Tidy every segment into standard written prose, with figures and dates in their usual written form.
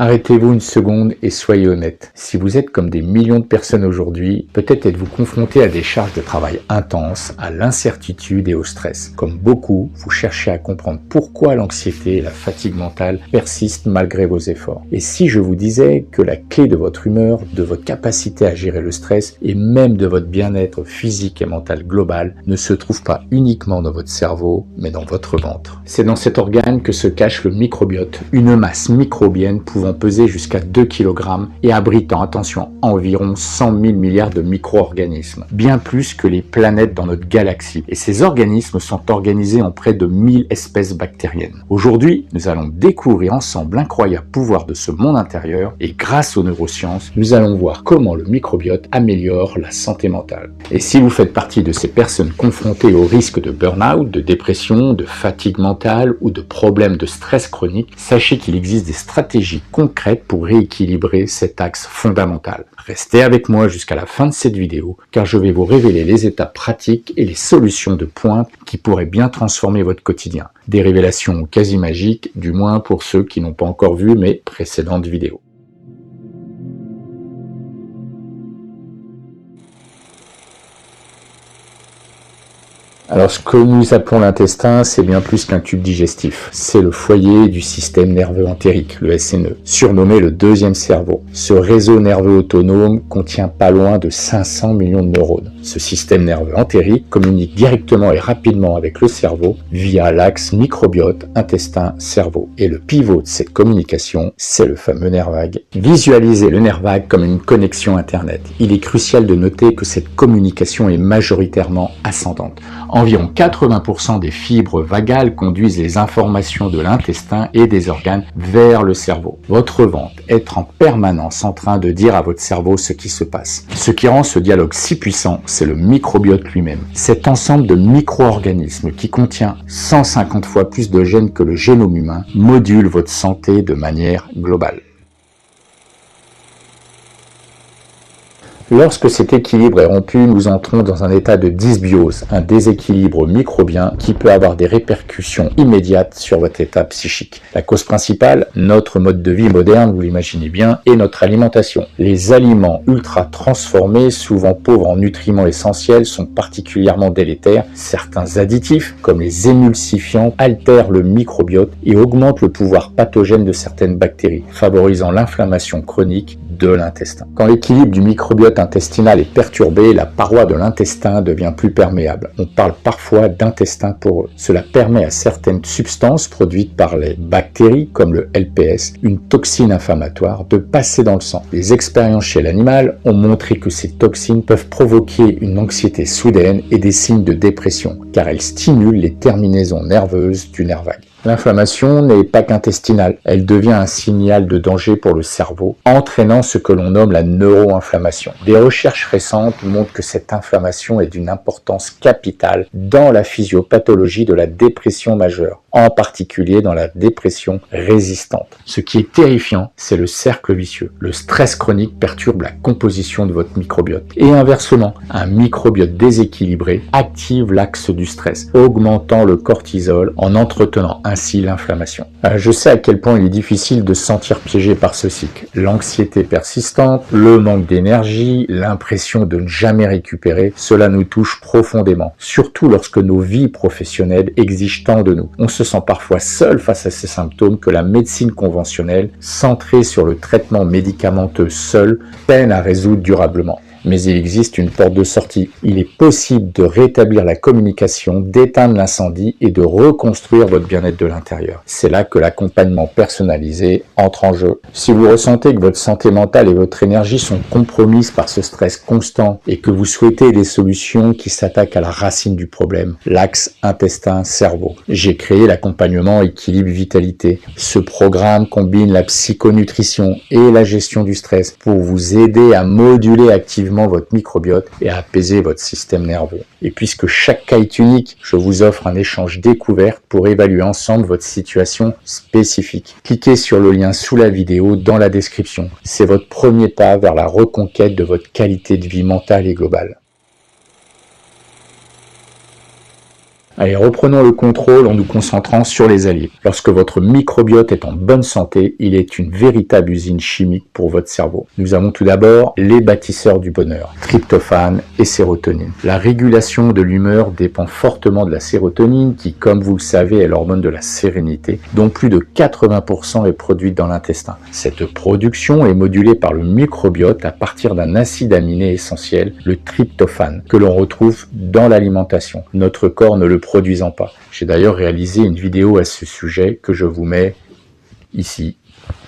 Arrêtez-vous une seconde et soyez honnête. Si vous êtes comme des millions de personnes aujourd'hui, peut-être êtes-vous confronté à des charges de travail intenses, à l'incertitude et au stress. Comme beaucoup, vous cherchez à comprendre pourquoi l'anxiété et la fatigue mentale persistent malgré vos efforts. Et si je vous disais que la clé de votre humeur, de votre capacité à gérer le stress et même de votre bien-être physique et mental global ne se trouve pas uniquement dans votre cerveau, mais dans votre ventre. C'est dans cet organe que se cache le microbiote, une masse microbienne pouvant peser jusqu'à 2 kg et abritant, attention, environ 100 000 milliards de micro-organismes, bien plus que les planètes dans notre galaxie. Et ces organismes sont organisés en près de 1000 espèces bactériennes. Aujourd'hui, nous allons découvrir ensemble l'incroyable pouvoir de ce monde intérieur et grâce aux neurosciences, nous allons voir comment le microbiote améliore la santé mentale. Et si vous faites partie de ces personnes confrontées au risque de burn-out, de dépression, de fatigue mentale ou de problèmes de stress chronique, sachez qu'il existe des stratégies concrètes pour rééquilibrer cet axe fondamental. Restez avec moi jusqu'à la fin de cette vidéo car je vais vous révéler les étapes pratiques et les solutions de pointe qui pourraient bien transformer votre quotidien. Des révélations quasi magiques, du moins pour ceux qui n'ont pas encore vu mes précédentes vidéos. Alors ce que nous appelons l'intestin, c'est bien plus qu'un tube digestif. C'est le foyer du système nerveux entérique, le SNE, surnommé le deuxième cerveau. Ce réseau nerveux autonome contient pas loin de 500 millions de neurones. Ce système nerveux entérique communique directement et rapidement avec le cerveau via l'axe microbiote intestin-cerveau. Et le pivot de cette communication, c'est le fameux nerf vague. Visualisez le nerf vague comme une connexion Internet. Il est crucial de noter que cette communication est majoritairement ascendante. Environ 80% des fibres vagales conduisent les informations de l'intestin et des organes vers le cerveau. Votre ventre est en permanence en train de dire à votre cerveau ce qui se passe. Ce qui rend ce dialogue si puissant, c'est le microbiote lui-même. Cet ensemble de micro-organismes qui contient 150 fois plus de gènes que le génome humain module votre santé de manière globale. Lorsque cet équilibre est rompu, nous entrons dans un état de dysbiose, un déséquilibre microbien qui peut avoir des répercussions immédiates sur votre état psychique. La cause principale, notre mode de vie moderne, vous l'imaginez bien, et notre alimentation. Les aliments ultra transformés, souvent pauvres en nutriments essentiels, sont particulièrement délétères. Certains additifs, comme les émulsifiants, altèrent le microbiote et augmentent le pouvoir pathogène de certaines bactéries, favorisant l'inflammation chronique de l'intestin. Quand l'équilibre du microbiote intestinal est perturbé, la paroi de l'intestin devient plus perméable. On parle parfois d'intestin poreux. Cela permet à certaines substances produites par les bactéries, comme le LPS, une toxine inflammatoire, de passer dans le sang. Les expériences chez l'animal ont montré que ces toxines peuvent provoquer une anxiété soudaine et des signes de dépression, car elles stimulent les terminaisons nerveuses du nerf vague. L'inflammation n'est pas qu'intestinale, elle devient un signal de danger pour le cerveau, entraînant ce que l'on nomme la neuroinflammation. Des recherches récentes montrent que cette inflammation est d'une importance capitale dans la physiopathologie de la dépression majeure, en particulier dans la dépression résistante. Ce qui est terrifiant, c'est le cercle vicieux. Le stress chronique perturbe la composition de votre microbiote. Et inversement, un microbiote déséquilibré active l'axe du stress, augmentant le cortisol en entretenant ainsi l'inflammation. Je sais à quel point il est difficile de se sentir piégé par ce cycle. L'anxiété persistante, le manque d'énergie, l'impression de ne jamais récupérer, cela nous touche profondément, surtout lorsque nos vies professionnelles exigent tant de nous. On se sent parfois seul face à ces symptômes que la médecine conventionnelle, centrée sur le traitement médicamenteux seul, peine à résoudre durablement. Mais il existe une porte de sortie. Il est possible de rétablir la communication, d'éteindre l'incendie et de reconstruire votre bien-être de l'intérieur. C'est là que l'accompagnement personnalisé entre en jeu. Si vous ressentez que votre santé mentale et votre énergie sont compromises par ce stress constant et que vous souhaitez des solutions qui s'attaquent à la racine du problème, l'axe intestin-cerveau, j'ai créé l'accompagnement Équilibre Vitalité. Ce programme combine la psychonutrition et la gestion du stress pour vous aider à moduler activement votre microbiote et à apaiser votre système nerveux. Et puisque chaque cas est unique, je vous offre un échange découverte pour évaluer ensemble votre situation spécifique. Cliquez sur le lien sous la vidéo dans la description. C'est votre premier pas vers la reconquête de votre qualité de vie mentale et globale. Allez, reprenons le contrôle en nous concentrant sur les alliés. Lorsque votre microbiote est en bonne santé, il est une véritable usine chimique pour votre cerveau. Nous avons tout d'abord les bâtisseurs du bonheur, tryptophane et sérotonine. La régulation de l'humeur dépend fortement de la sérotonine qui, comme vous le savez, est l'hormone de la sérénité, dont plus de 80% est produite dans l'intestin. Cette production est modulée par le microbiote à partir d'un acide aminé essentiel, le tryptophane, que l'on retrouve dans l'alimentation, notre corps ne le produisant pas. J'ai d'ailleurs réalisé une vidéo à ce sujet que je vous mets ici.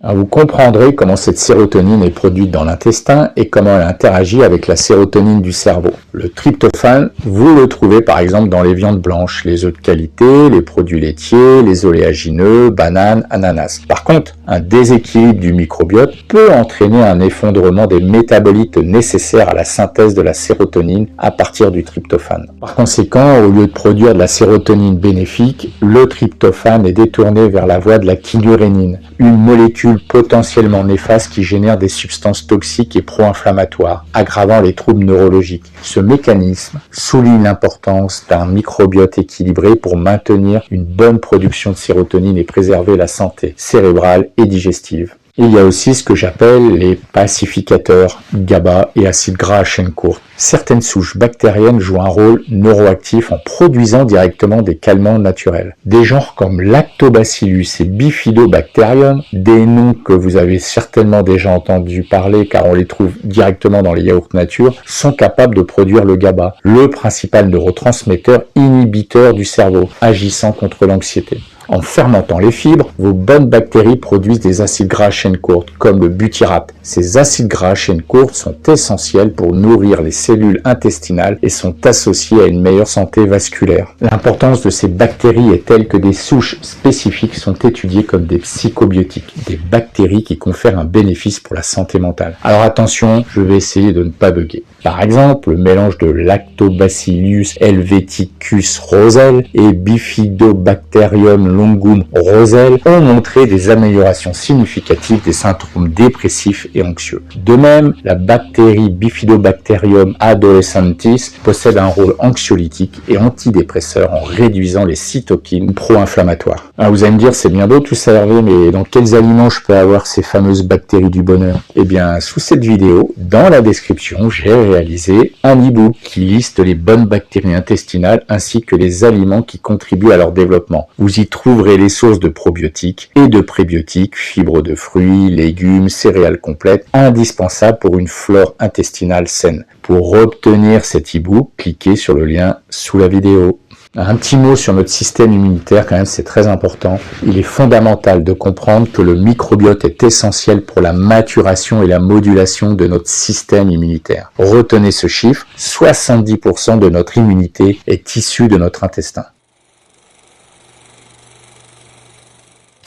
Alors vous comprendrez comment cette sérotonine est produite dans l'intestin et comment elle interagit avec la sérotonine du cerveau. Le tryptophane, vous le trouvez par exemple dans les viandes blanches, les œufs de qualité, les produits laitiers, les oléagineux, bananes, ananas. Par contre, un déséquilibre du microbiote peut entraîner un effondrement des métabolites nécessaires à la synthèse de la sérotonine à partir du tryptophane. Par conséquent, au lieu de produire de la sérotonine bénéfique, le tryptophane est détourné vers la voie de la kynurénine, une molécule potentiellement néfaste qui génère des substances toxiques et pro-inflammatoires, aggravant les troubles neurologiques. Ce mécanisme souligne l'importance d'un microbiote équilibré pour maintenir une bonne production de sérotonine et préserver la santé cérébrale et digestive. Il y a aussi ce que j'appelle les pacificateurs GABA et acides gras à chaîne courte. Certaines souches bactériennes jouent un rôle neuroactif en produisant directement des calmants naturels. Des genres comme Lactobacillus et Bifidobacterium, des noms que vous avez certainement déjà entendu parler car on les trouve directement dans les yaourts nature, sont capables de produire le GABA, le principal neurotransmetteur inhibiteur du cerveau, agissant contre l'anxiété. En fermentant les fibres, vos bonnes bactéries produisent des acides gras à chaîne courte, comme le butyrate. Ces acides gras à chaîne courte sont essentiels pour nourrir les cellules intestinales et sont associés à une meilleure santé vasculaire. L'importance de ces bactéries est telle que des souches spécifiques sont étudiées comme des psychobiotiques, des bactéries qui confèrent un bénéfice pour la santé mentale. Alors attention, je vais essayer de ne pas bugger. Par exemple, le mélange de Lactobacillus helveticus roselle et Bifidobacterium longum roselle ont montré des améliorations significatives des symptômes dépressifs et anxieux. De même, la bactérie Bifidobacterium adolescentis possède un rôle anxiolytique et antidépresseur en réduisant les cytokines pro-inflammatoires. Alors vous allez me dire, c'est bien beau tout ça Hervé, mais dans quels aliments je peux avoir ces fameuses bactéries du bonheur? Eh bien, sous cette vidéo, dans la description, j'ai réalisé un e-book qui liste les bonnes bactéries intestinales ainsi que les aliments qui contribuent à leur développement. Vous y trouverez les sources de probiotiques et de prébiotiques, fibres de fruits, légumes, céréales complètes, indispensables pour une flore intestinale saine. Pour obtenir cet e-book, cliquez sur le lien sous la vidéo. Un petit mot sur notre système immunitaire, quand même, c'est très important. Il est fondamental de comprendre que le microbiote est essentiel pour la maturation et la modulation de notre système immunitaire. Retenez ce chiffre, 70% de notre immunité est issue de notre intestin.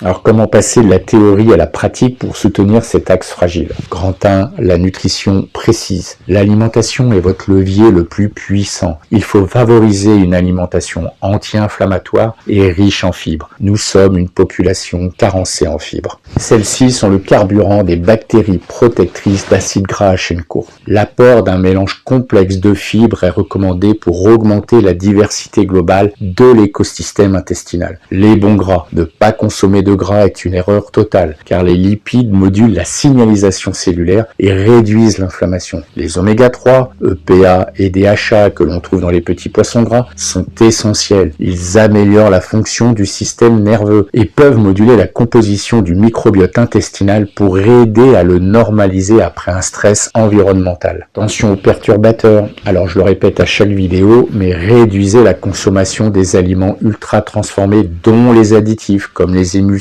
Alors comment passer de la théorie à la pratique pour soutenir cet axe fragile? Grand 1, la nutrition précise. L'alimentation est votre levier le plus puissant. Il faut favoriser une alimentation anti-inflammatoire et riche en fibres. Nous sommes une population carencée en fibres. Celles-ci sont le carburant des bactéries protectrices d'acides gras à chaîne courte. L'apport d'un mélange complexe de fibres est recommandé pour augmenter la diversité globale de l'écosystème intestinal. Les bons gras, ne pas consommer de gras est une erreur totale, car les lipides modulent la signalisation cellulaire et réduisent l'inflammation. Les oméga 3, EPA et DHA que l'on trouve dans les petits poissons gras sont essentiels. Ils améliorent la fonction du système nerveux et peuvent moduler la composition du microbiote intestinal pour aider à le normaliser après un stress environnemental. Attention aux perturbateurs. Alors je le répète à chaque vidéo, mais réduisez la consommation des aliments ultra transformés dont les additifs comme les émulsifiants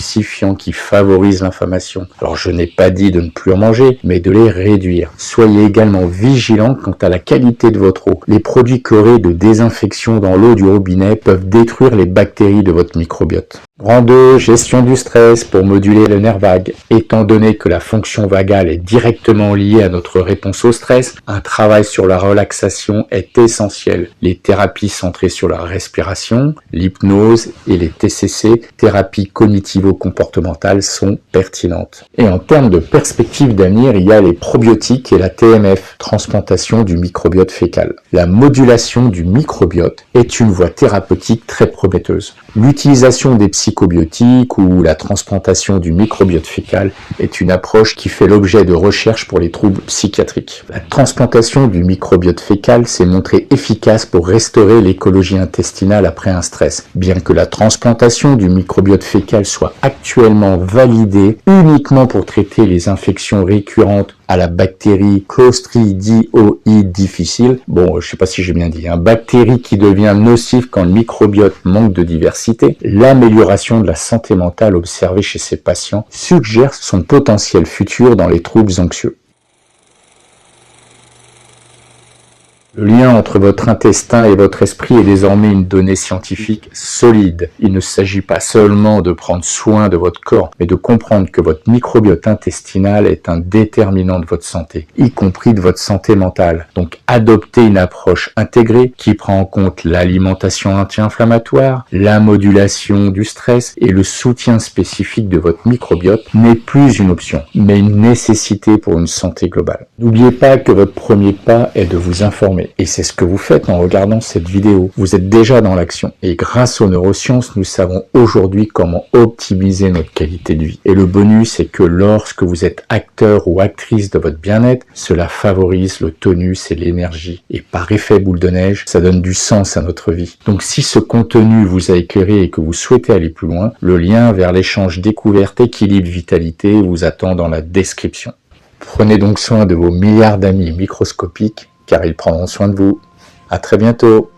qui favorisent l'inflammation. Alors je n'ai pas dit de ne plus en manger, mais de les réduire. Soyez également vigilants quant à la qualité de votre eau. Les produits chlorés de désinfection dans l'eau du robinet peuvent détruire les bactéries de votre microbiote. Rang 2, gestion du stress pour moduler le nerf vague. Étant donné que la fonction vagale est directement liée à notre réponse au stress, un travail sur la relaxation est essentiel. Les thérapies centrées sur la respiration, l'hypnose et les TCC, thérapies cognitives cognitivo-comportementales sont pertinentes. Et en termes de perspective d'avenir, il y a les probiotiques et la TMF, transplantation du microbiote fécal. La modulation du microbiote est une voie thérapeutique très prometteuse. L'utilisation des psychobiotiques ou la transplantation du microbiote fécal est une approche qui fait l'objet de recherches pour les troubles psychiatriques. La transplantation du microbiote fécal s'est montrée efficace pour restaurer l'écologie intestinale après un stress, bien que la transplantation du microbiote fécal soit actuellement validée uniquement pour traiter les infections récurrentes à la bactérie Clostridium difficile. Bon, je sais pas si j'ai bien dit, bactérie qui devient nocive quand le microbiote manque de diversité. L'amélioration de la santé mentale observée chez ces patients suggère son potentiel futur dans les troubles anxieux. Le lien entre votre intestin et votre esprit est désormais une donnée scientifique solide. Il ne s'agit pas seulement de prendre soin de votre corps, mais de comprendre que votre microbiote intestinal est un déterminant de votre santé, y compris de votre santé mentale. Donc adoptez une approche intégrée qui prend en compte l'alimentation anti-inflammatoire, la modulation du stress et le soutien spécifique de votre microbiote n'est plus une option, mais une nécessité pour une santé globale. N'oubliez pas que votre premier pas est de vous informer. Et c'est ce que vous faites en regardant cette vidéo. Vous êtes déjà dans l'action. Et grâce aux neurosciences, nous savons aujourd'hui comment optimiser notre qualité de vie. Et le bonus, c'est que lorsque vous êtes acteur ou actrice de votre bien-être, cela favorise le tonus et l'énergie. Et par effet boule de neige, ça donne du sens à notre vie. Donc si ce contenu vous a éclairé et que vous souhaitez aller plus loin, le lien vers l'échange découverte équilibre vitalité vous attend dans la description. Prenez donc soin de vos milliards d'amis microscopiques, car ils prendront soin de vous. À très bientôt.